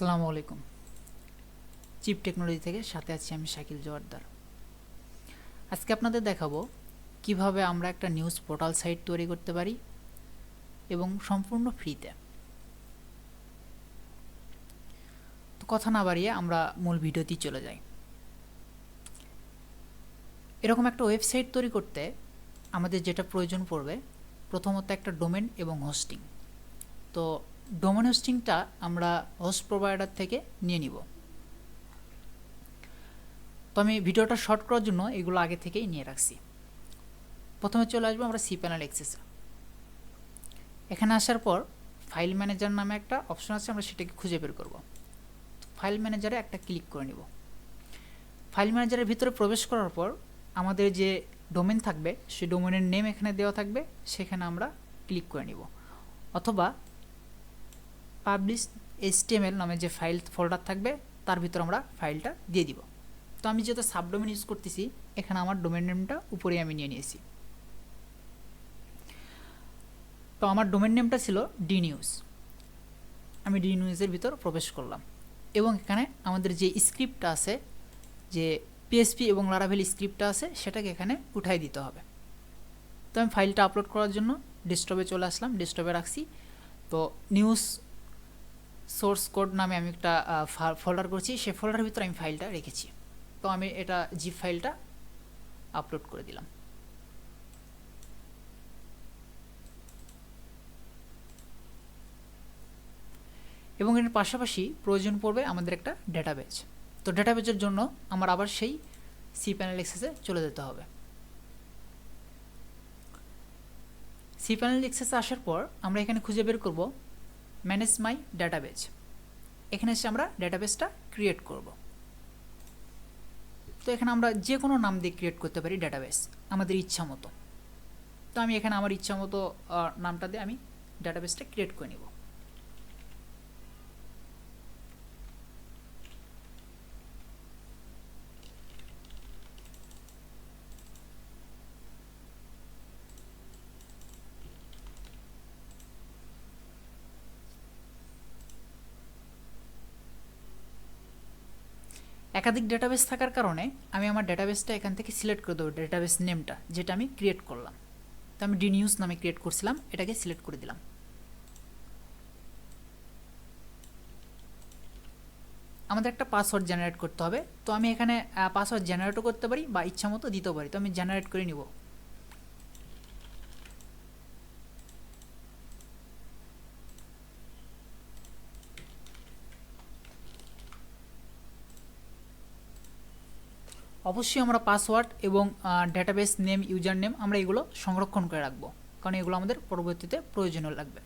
আসসালামু আলাইকুম। Chip technology থেকে সাথে আছি আমি শাকিল জোয়ারদার। আজকে আপনাদের দেখাবো কিভাবে আমরা একটা নিউজ পোর্টাল সাইট তৈরি করতে পারি এবং সম্পূর্ণ ফ্রিতে। তো কথা না বাড়িয়ে আমরা মূল ভিডিওতেই চলে যাই। এরকম একটা ওয়েবসাইট তৈরি করতে আমাদের যেটা প্রয়োজন পড়বে, প্রথমত একটা ডোমেন এবং হোস্টিং। তো ডোমেন হোস্টিংটা আমরা হোস্ট প্রোভাইডার থেকে নিয়ে নিব। তো আমি ভিডিওটা শর্ট করার জন্য এগুলো আগে থেকেই নিয়ে রাখছি। প্রথমে চলে আসবো আমরা cPanel Access-এ। এখানে আসার পর ফাইল ম্যানেজার নামে একটা অপশন আছে, আমরা সেটাকে খুঁজে বের করব। ফাইল ম্যানেজারে একটা ক্লিক করে নিব। ফাইল ম্যানেজারের ভিতরে প্রবেশ করার পর আমাদের যে ডোমেন থাকবে সেই ডোমেনের নেম এখানে দেওয়া থাকবে, সেখানে আমরা ক্লিক করে নিব। অথবা পাবলিশ HTML নামে যে ফাইল ফোল্ডার থাকবে তার ভিতর আমরা ফাইলটা দিয়ে দিব। তো আমি যেহেতু সাবডোমেন ইউজ করতেছি, এখানে আমার ডোমেন নেমটা উপরেই আমি নিয়ে নিয়েছি। তো আমার ডোমেন নেমটা ছিল ডি নিউজ। আমি ডি নিউজের ভিতর প্রবেশ করলাম এবং এখানে আমাদের যে স্ক্রিপ্টটা আছে, যে PHP এবং লারাভেল স্ক্রিপ্টটা আছে, সেটাকে এখানে উঠাই দিতে হবে। তো আমি ফাইলটা আপলোড করার জন্য ডেস্কটপে চলে আসলাম, ডেস্কটপে রাখছি। তো নিউজ সোর্স কোড নামে আমি একটা ফোল্ডার করছি, সেই ফোল্ডারের ভিতরে আমি ফাইলটা রেখেছি। তো আমি এটা জিপ ফাইলটা আপলোড করে দিলাম। এবং এর পাশাপাশি প্রয়োজন পড়বে আমাদের একটা ডেটাবেজ। তো ডেটাবেজের জন্য আমার আবার সেই cPanel Access-এ চলে যেতে হবে। cPanel Access-এ আসার পর আমরা এখানে খুঁজে বের করব ম্যানেজ মাই ডেটাবেজ। এখানে এসে আমরা ডেটাবেজটা ক্রিয়েট করব। তো এখানে আমরা যে কোনো নাম দিয়ে ক্রিয়েট করতে পারি ডেটাবেজ, আমাদের ইচ্ছা মতো। তো আমি এখানে আমার ইচ্ছা মতো নামটা দিয়ে আমি ডেটাবেজটা ক্রিয়েট করে নিব। একাধিক ডেটাবেস থাকার কারণে আমি আমার ডেটাবেসটা এখান থেকে সিলেক্ট করে দেবো, ডেটাবেস নেমটা যেটা আমি ক্রিয়েট করলাম। তো আমি ডি নিউজ নামে ক্রিয়েট করছিলাম, এটাকে সিলেক্ট করে দিলাম। আমাদের একটা পাসওয়ার্ড জেনারেট করতে হবে। তো আমি এখানে পাসওয়ার্ড জেনারেটও করতে পারি বা ইচ্ছা মতো দিতেও পারি। তো আমি জেনারেট করে নিব। অবশ্যই আমরা পাসওয়ার্ড এবং ডেটাবেস নেম, ইউজার নেম আমরা এগুলো সংরক্ষণ করে রাখবো, কারণ এগুলো আমাদের পরবর্তীতে প্রয়োজনীয় লাগবে।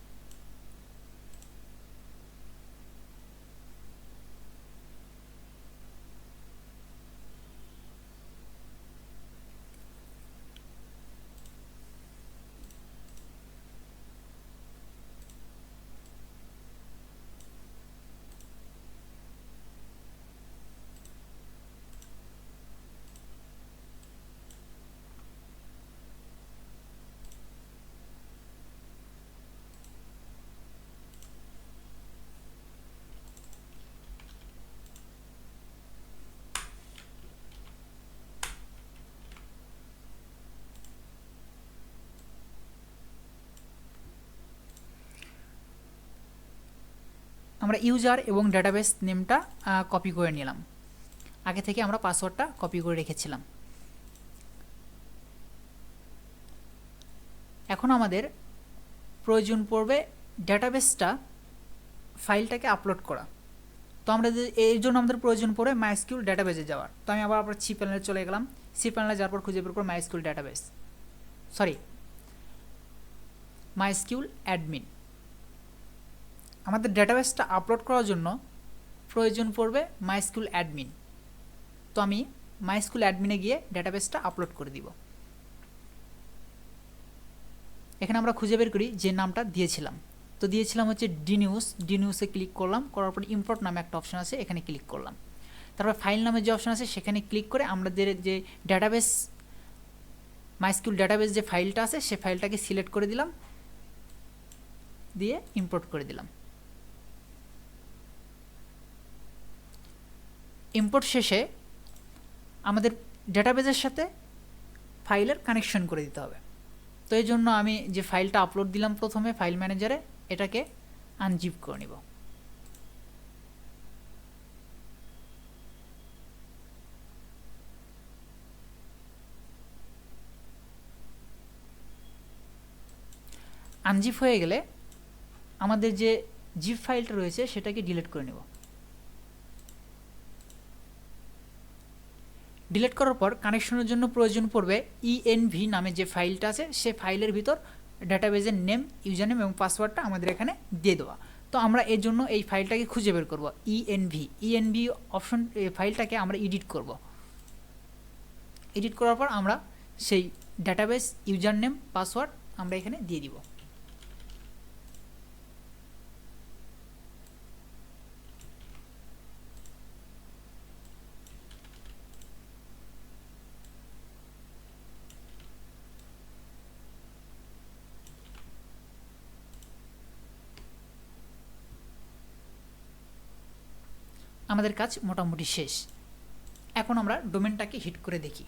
আমরা ইউজার এবং ডেটাবেস নেমটা কপি করে নিলাম। আগে থেকে আমরা পাসওয়ার্ডটা কপি করে রেখেছিলাম। এখন আমাদের প্রয়োজন পড়বে ডেটাবেসটা ফাইলটাকে আপলোড করা। তো আমরা এর জন্য আমাদের প্রয়োজন পড়ে মাইস্কিউল ডেটাবেসে যাওয়ার। তো আমি আবার cPanel চলে গেলাম। cPanel যাওয়ার পর খুঁজে বের করব মাইস্কিউল ডেটাবেস, মাইস্কিউল অ্যাডমিন। আমাদের ডেটাবেসটা আপলোড করার জন্য প্রয়োজন পড়বে মাইস্কিউল অ্যাডমিন। তো আমি মাইস্কিউল অ্যাডমিনে গিয়ে ডেটাবেসটা আপলোড করে দিব। এখানে আমরা খুঁজে বের করি যে নামটা দিয়েছিলাম। তো দিয়েছিলাম হচ্ছে ডি নিউজ। ডি নিউজে ক্লিক করলাম, করার পর ইম্পোর্ট নামে একটা অপশন আছে, এখানে ক্লিক করলাম। তারপর ফাইল নামে যে অপশন আছে সেখানে ক্লিক করে আমাদের যে ডেটাবেস, মাইস্কিউল ডেটাবেস যে ফাইলটা আছে সে ফাইলটাকে সিলেক্ট করে দিলাম, দিয়ে ইম্পোর্ট করে দিলাম। ইম্পোর্ট শেষে আমাদের ডেটাবেজের সাথে ফাইলের কানেকশন করে দিতে হবে। তো এই জন্য আমি যে ফাইলটা আপলোড দিলাম প্রথমে ফাইল ম্যানেজারে, এটাকে আনজিপ করে নিব। আনজিপ হয়ে গেলে আমাদের যে জিপ ফাইলটা রয়েছে সেটাকে ডিলিট করে নেব। ডিলিট করার পর কানেকশনের জন্য প্রয়োজন পড়বে ইএনভি নামে যে ফাইলটা আছে, সে ফাইলের ভিতর ডাটাবেজের নেম, ইউজার নেম এবং পাসওয়ার্ডটা আমাদের এখানে দিয়ে দেওয়া। তো আমরা এর জন্য এই ফাইলটাকে খুঁজে বের করব। ইএনভি অপশন ফাইলটাকে আমরা এডিট করব। এডিট করার পর আমরা সেই ডাটাবেজ ইউজার নেম পাসওয়ার্ড আমরা এখানে দিয়ে দিব। আমাদের কাজ মোটামুটি শেষ। এখন আমরা ডোমেনটাকে হিট করে দেখি।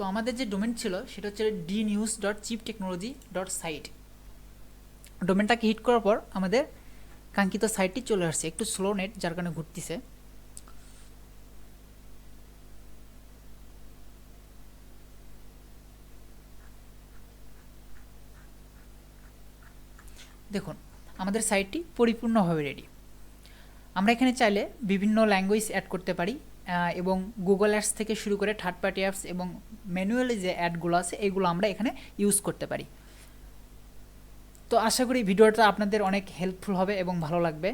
তো আমাদের যে ডোমেন ছিল সেটা হচ্ছে dnews.chiptechnology.site। ডোমেনটাকে হিট করার পর আমাদের কাঙ্ক্ষিত সাইটটি চলে আসছে। একটু স্লো নেট যার কারণে ঘুরতেছে। দেখুন আমাদের সাইটটি পরিপূর্ণভাবে রেডি। আমরা এখানে চাইলে বিভিন্ন ল্যাঙ্গুয়েজ অ্যাড করতে পারি এবং গুগল অ্যাডস থেকে শুরু করে থার্ড পার্টি অ্যাপস এবং ম্যানুয়ালি যে অ্যাডগুলো আছে এগুলো আমরা এখানে ইউজ করতে পারি। তো আশা করি ভিডিওটা আপনাদের অনেক হেল্পফুল হবে এবং ভালো লাগবে।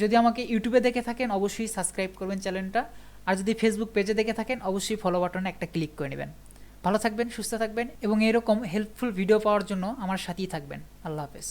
যদি আমাকে ইউটিউবে দেখে থাকেন অবশ্যই সাবস্ক্রাইব করবেন চ্যানেলটা, আর যদি ফেসবুক পেজে দেখে থাকেন অবশ্যই ফলো বাটনে একটা ক্লিক করে নেবেন। ভালো থাকবেন, সুস্থ থাকবেন এবং এরকম হেল্পফুল ভিডিও পাওয়ার জন্য আমার সাথেই থাকবেন। আল্লাহ হাফেজ।